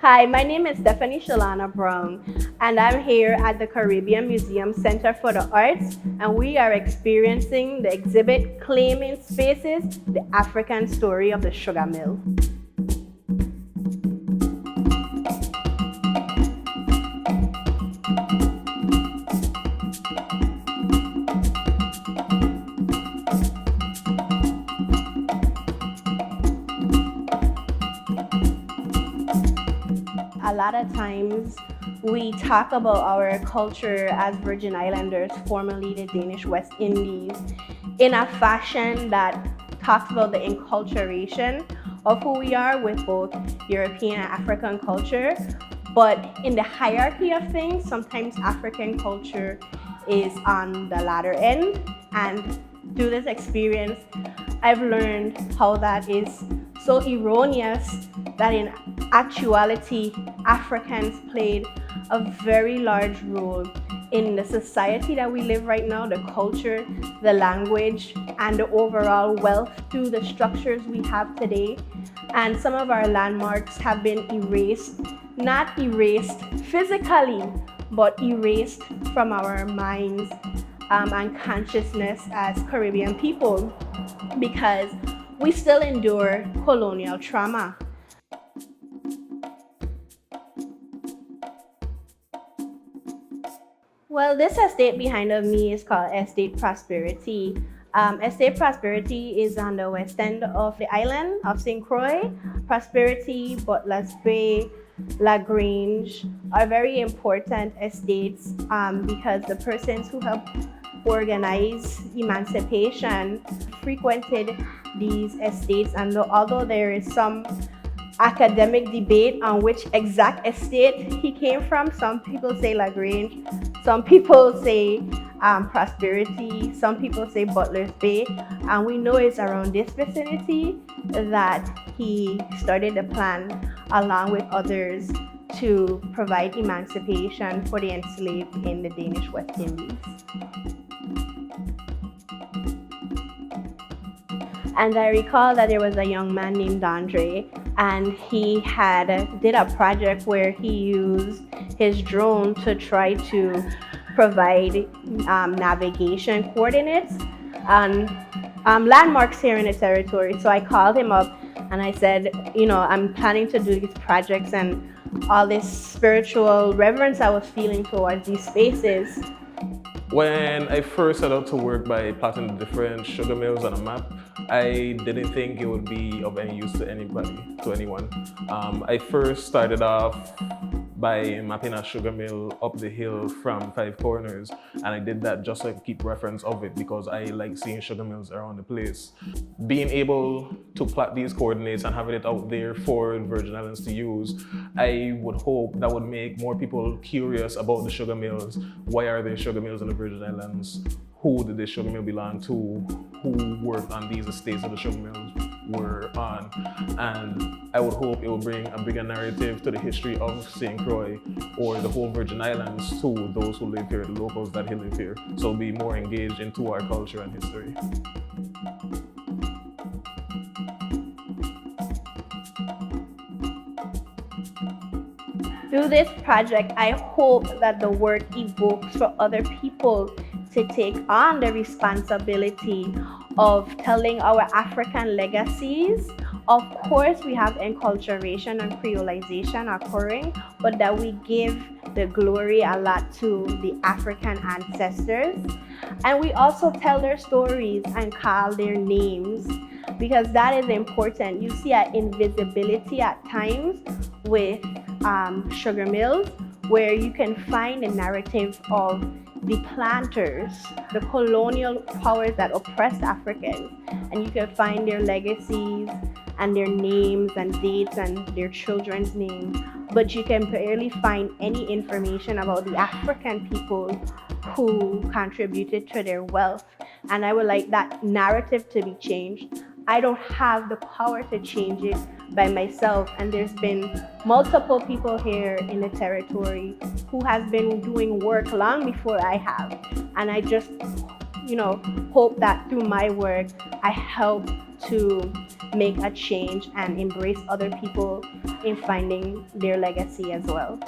Hi, my name is Stephanie Chalana Brown, and I'm here at the Caribbean Museum Center for the Arts, and we are experiencing the exhibit Claiming Spaces, the African Story of the Sugar Mill. A lot of times we talk about our culture as Virgin Islanders, formerly the Danish West Indies, in a fashion that talks about the enculturation of who we are with both European and African culture. But in the hierarchy of things, sometimes African culture is on the latter end. And through this experience, I've learned how that is so erroneous, that in actuality, Africans played a very large role in the society that we live right now, the culture, the language, and the overall wealth through the structures we have today. And some of our landmarks have been erased, not erased physically, but erased from our minds and consciousness as Caribbean people, because we still endure colonial trauma. Well, this estate behind of me is called Estate Prosperity. Estate Prosperity is on the west end of the island of St. Croix. Prosperity, Butler's Bay, Lagrange are very important estates because the persons who helped organize emancipation frequented these estates, and although there is some academic debate on which exact estate he came from, some people say Lagrange, some people say Prosperity, some people say Butler's Bay, and we know it's around this vicinity that he started the plan along with others to provide emancipation for the enslaved in the Danish West Indies. And I recall that there was a young man named Andre, and he did a project where he used his drone to try to provide navigation coordinates and landmarks here in the territory. So I called him up and I said, I'm planning to do these projects, and all this spiritual reverence I was feeling towards these spaces. When I first set out to work by plotting the different sugar mills on a map, I didn't think it would be of any use to anyone. I first started off by mapping a sugar mill up the hill from Five Corners, and I did that just so I could keep reference of it because I like seeing sugar mills around the place. Being able to plot these coordinates and having it out there for Virgin Islands to use, I would hope that would make more people curious about the sugar mills. Why are there sugar mills in the Virgin Islands? Who did this sugar mill belong to? Who worked on these estates that the sugar mills were on? And I would hope it will bring a bigger narrative to the history of St. Croix or the whole Virgin Islands to those who live here, the locals that live here. So be more engaged into our culture and history. Through this project, I hope that the work evokes for other people to take on the responsibility of telling our African legacies. Of course, we have enculturation and creolization occurring, but that we give the glory a lot to the African ancestors. And we also tell their stories and call their names, because that is important. You see an invisibility at times with sugar mills, where you can find a narrative of the planters, the colonial powers that oppressed Africans, and you can find their legacies and their names and dates and their children's names, but you can barely find any information about the African people who contributed to their wealth. And I would like that narrative to be changed. I don't have the power to change it by myself, and there's been multiple people here in the territory who has been doing work long before I have, and I just hope that through my work I help to make a change and embrace other people in finding their legacy as well.